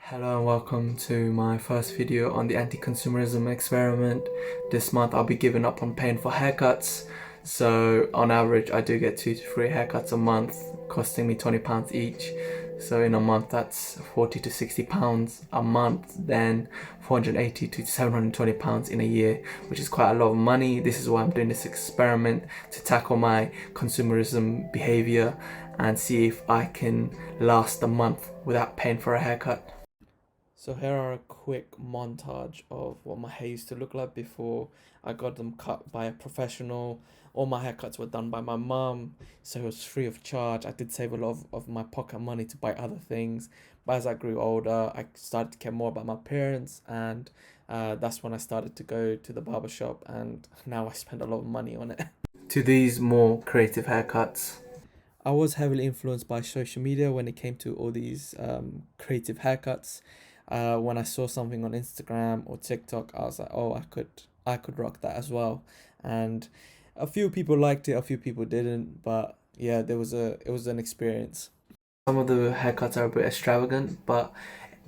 Hello and welcome to my first video on the anti-consumerism experiment. This month I'll be giving up on paying for haircuts. So on average I do get 2 to 3 haircuts a month, costing me £20 each. So in a month that's £40 to £60 a month, then £480 to £720 in a year, which is quite a lot of money. This is why I'm doing this experiment, to tackle my consumerism behavior and see if I can last a month without paying for a haircut. So here are a quick montage of what my hair used to look like before I got them cut by a professional. All my haircuts were done by my mum, so it was free of charge. I did save a lot of my pocket money to buy other things. But as I grew older, I started to care more about my parents, and that's when I started to go to the barber shop, and now I spend a lot of money on it. To these more creative haircuts, I was heavily influenced by social media when it came to all these creative haircuts. When I saw something on Instagram or TikTok, I was like, oh, I could rock that as well. And a few people liked it, a few people didn't, but yeah, it was an experience. Some of the haircuts are a bit extravagant, but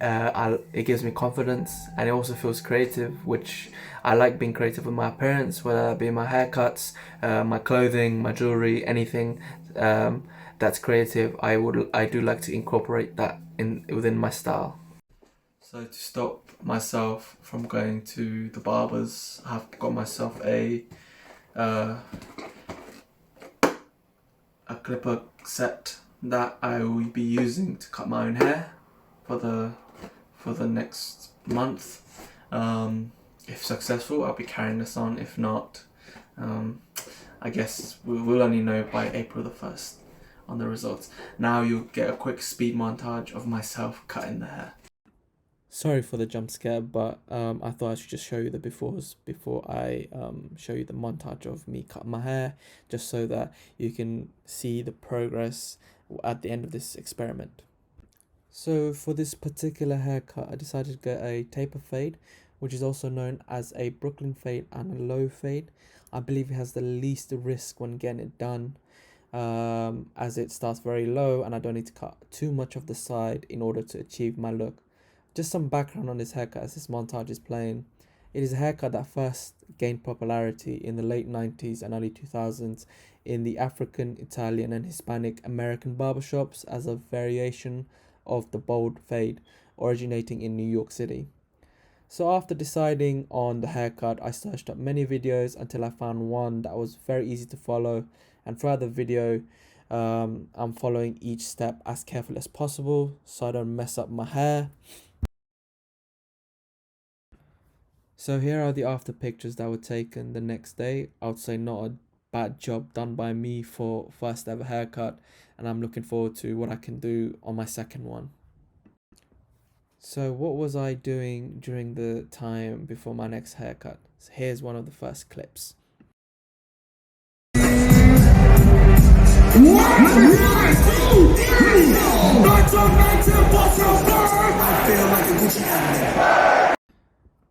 it gives me confidence, and it also feels creative, which I like being creative with my appearance, whether that be my haircuts, my clothing, my jewelry, anything that's creative. I do like to incorporate that within my style. So to stop myself from going to the barbers, I've got myself uh, a clipper set that I will be using to cut my own hair for the next month. If successful, I'll be carrying this on. If not, I guess we'll only know by April the 1st on the results. Now you'll get a quick speed montage of myself cutting the hair. Sorry for the jump scare, but I thought I should just show you the befores before I show you the montage of me cutting my hair, just so that you can see the progress at the end of this experiment. So for this particular haircut, I decided to get a taper fade, which is also known as a Brooklyn fade and a low fade. I believe it has the least risk when getting it done, as it starts very low and I don't need to cut too much of the side in order to achieve my look. Just some background on this haircut as this montage is playing. It is a haircut that first gained popularity in the late 90s and early 2000s in the African, Italian and Hispanic American barbershops as a variation of the bold fade, originating in New York City. So after deciding on the haircut, I searched up many videos until I found one that was very easy to follow, and throughout the video I'm following each step as carefully as possible so I don't mess up my hair. So here are the after pictures that were taken the next day. I would say not a bad job done by me for first ever haircut, and I'm looking forward to what I can do on my second one. So what was I doing during the time before my next haircut? So here's one of the first clips.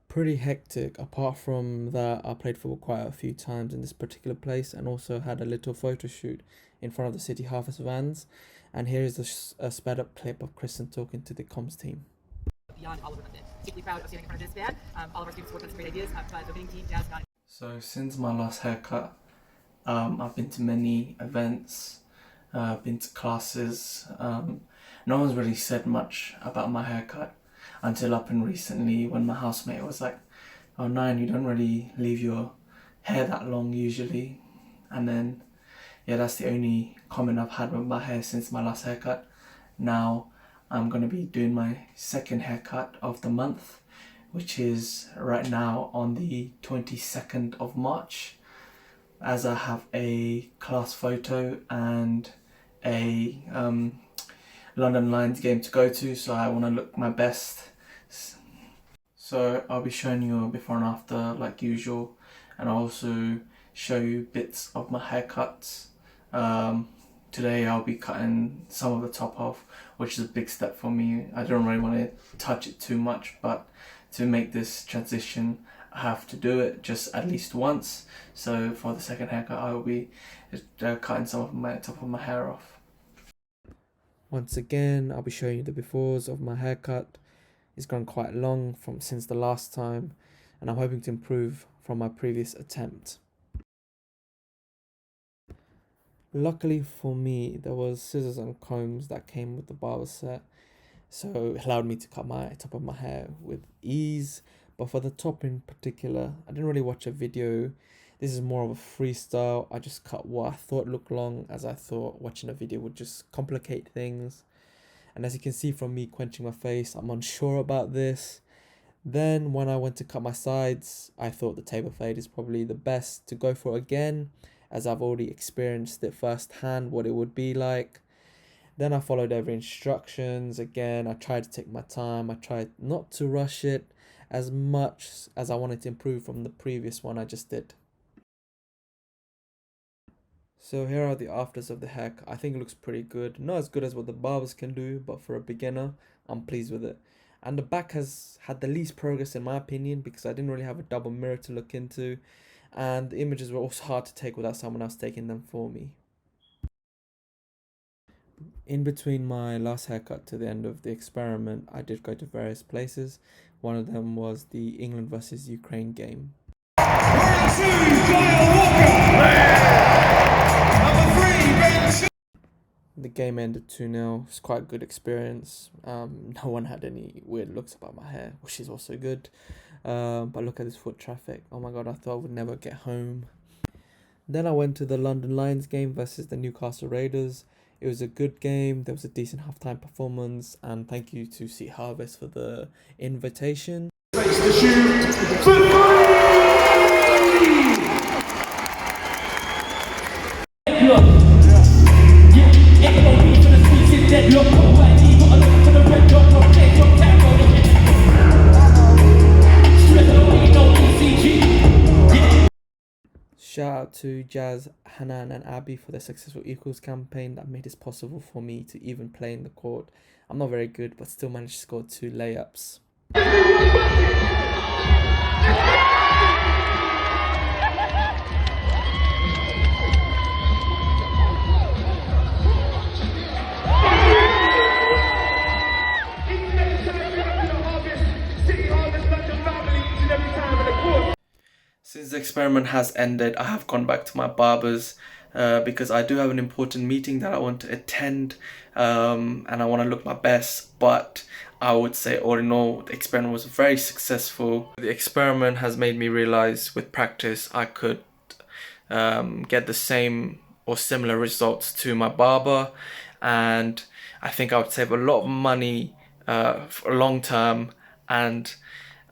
Pretty hectic. Apart from that, I played football quite a few times in this particular place, and also had a little photo shoot in front of the City Harvest vans. And here is a sped up clip of Kristen talking to the comms team. Beyond all of it. Deeply proud of standing in front of this band. All of our students work on some great ideas, but the winning team does not. So since my last haircut, I've been to many events, been to classes. No one's really said much about my haircut until up and recently, when my housemate was like, oh Nayan, you don't really leave your hair that long usually. And then yeah, that's the only comment I've had with my hair since my last haircut. Now I'm going to be doing my second haircut of the month, which is right now on the 22nd of March, as I have a class photo and a London Lions game to go to, so I want to look my best. So I'll be showing you a before and after like usual, and I'll also show you bits of my haircuts. Today I'll be cutting some of the top off, which is a big step for me. I don't really want to touch it too much, but to make this transition I have to do it just at least once. So for the second haircut I will be cutting some of my top of my hair off. Once again, I'll be showing you the befores of my haircut. It's grown quite long since the last time, and I'm hoping to improve from my previous attempt. Luckily for me, there was scissors and combs that came with the barber set, so it allowed me to cut my top of my hair with ease. But for the top in particular, I didn't really watch a video. This is more of a freestyle. I just cut what I thought looked long, as I thought watching a video would just complicate things. And as you can see from me quenching my face, I'm unsure about this. Then when I went to cut my sides, I thought the taper fade is probably the best to go for again, as I've already experienced it firsthand what it would be like. Then I followed every instructions. Again, I tried to take my time. I tried not to rush it as much as I wanted to improve from the previous one I just did. So here are the afters of the haircut. I think it looks pretty good. Not as good as what the barbers can do, but for a beginner, I'm pleased with it. And the back has had the least progress in my opinion, because I didn't really have a double mirror to look into, and the images were also hard to take without someone else taking them for me. In between my last haircut to the end of the experiment, I did go to various places. One of them was the England versus Ukraine game. The game ended 2-0. It's quite a good experience. No one had any weird looks about my hair, which is also good. But look at this foot traffic. Oh my god, I thought I would never get home. Then I went to the London Lions game versus the Newcastle Raiders. It was a good game. There was a decent halftime performance, and thank you to Seat Harvest for the invitation. Shout out to Jazz, Hanan and Abby for their successful Equals campaign that made this possible for me to even play in the court. I'm not very good, but still managed to score 2 layups. Since the experiment has ended, I have gone back to my barber's because I do have an important meeting that I want to attend, and I want to look my best. But I would say all in all, the experiment was very successful. The experiment has made me realize with practice I could get the same or similar results to my barber, and I think I would save a lot of money for long term, and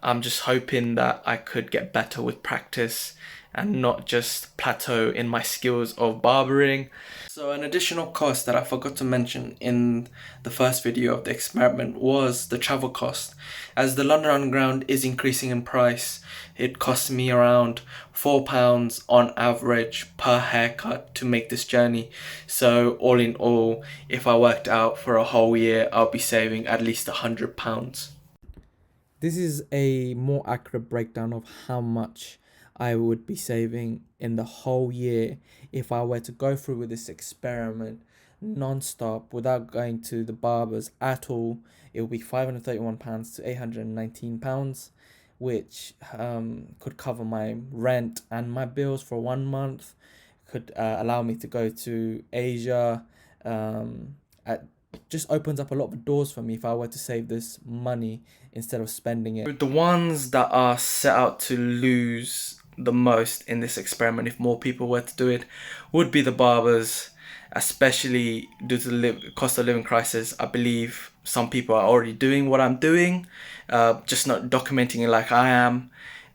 I'm just hoping that I could get better with practice and not just plateau in my skills of barbering. So an additional cost that I forgot to mention in the first video of the experiment was the travel cost. As the London Underground is increasing in price, it costs me around £4 on average per haircut to make this journey. So all in all, if I worked out for a whole year, I'll be saving at least £100. This is a more accurate breakdown of how much I would be saving in the whole year if I were to go through with this experiment non-stop without going to the barbers at all. It would be £531 to £819, which could cover my rent and my bills for 1 month, could allow me to go to Asia. Just opens up a lot of doors for me if I were to save this money instead of spending it. The ones that are set out to lose the most in this experiment, if more people were to do it, would be the barbers, especially due to the cost of living crisis. I believe some people are already doing what I'm doing, just not documenting it like I am.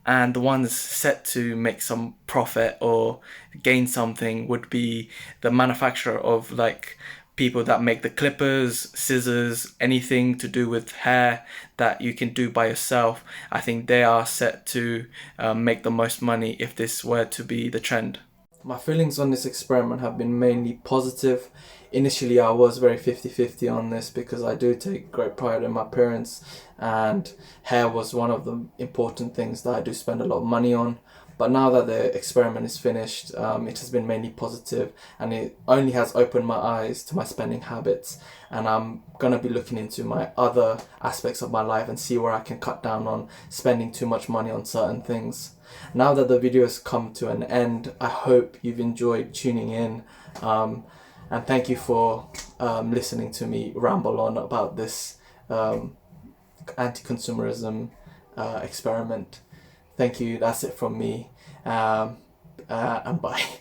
And the ones set to make some profit or gain something would be the manufacturer of like people that make the clippers, scissors, anything to do with hair that you can do by yourself. I think they are set to make the most money if this were to be the trend. My feelings on this experiment have been mainly positive. Initially I was very 50-50 on this because I do take great pride in my appearance, and hair was one of the important things that I do spend a lot of money on. But now that the experiment is finished, it has been mainly positive, and it only has opened my eyes to my spending habits. And I'm gonna be looking into my other aspects of my life and see where I can cut down on spending too much money on certain things. Now that the video has come to an end, I hope you've enjoyed tuning in, and thank you for listening to me ramble on about this anti-consumerism experiment. Thank you. That's it from me. And bye.